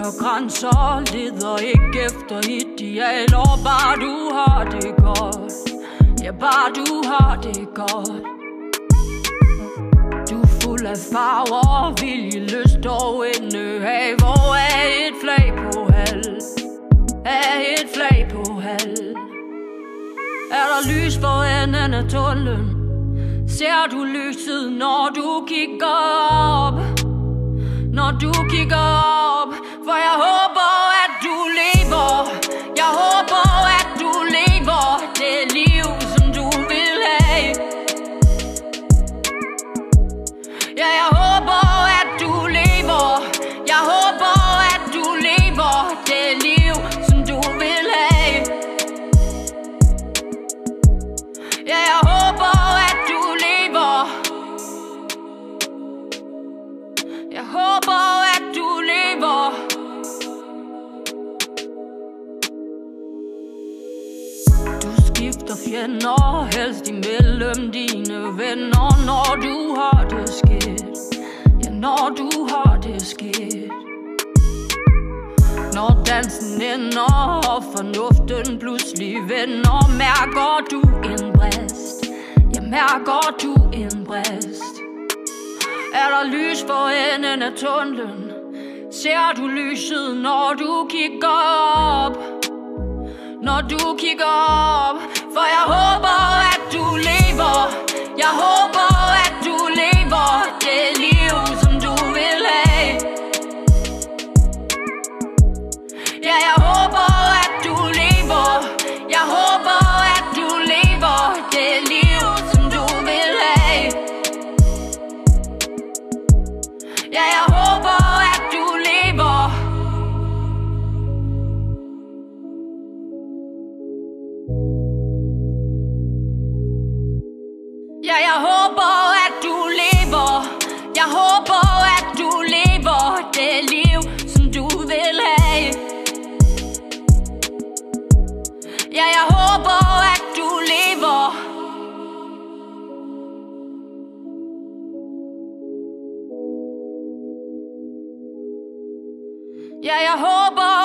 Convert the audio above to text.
sætter grænser, leder ikke efter idealer. Bare du har det godt, ja, bare du har det godt. Du er fuld af farver, vilje, lyst og indehav. Hvor er et flag på halv, er et flag på halv. Er der lys for enden af tunnelen? Ser du lyset, når du kigger op? Når du kigger op, for jeg håber, at du lever. Jeg håber, at du lever det liv, som du vil have. Ja, jeg håber, at du lever. Jeg håber, at du lever det liv, som du vil have. Ja, jeg håber, at du lever. Jeg håber, at du lever. Du skifter fjender, helst imellem dine venner. Når du har det skidt, ja, når du har det skidt. Når dansen ender, og fornuften pludselig vender. Mærker du en brist, ja, mærker du en brist. Er der lys for enden af tunnelen? Ser du lyset, når du kigger op? Når du kigger op, for jeg håber, at du lever. Jeg håber, at du lever det liv, som du vil have. Ja, jeg håber, at du lever. Jeg håber, at du lever det liv, som du vil have. Ja, jeg håber, at du lever. Ja, jeg håber, at du lever. Jeg håber, at du lever det liv, som du vil have. Ja, jeg håber, at du lever. Ja, jeg håber,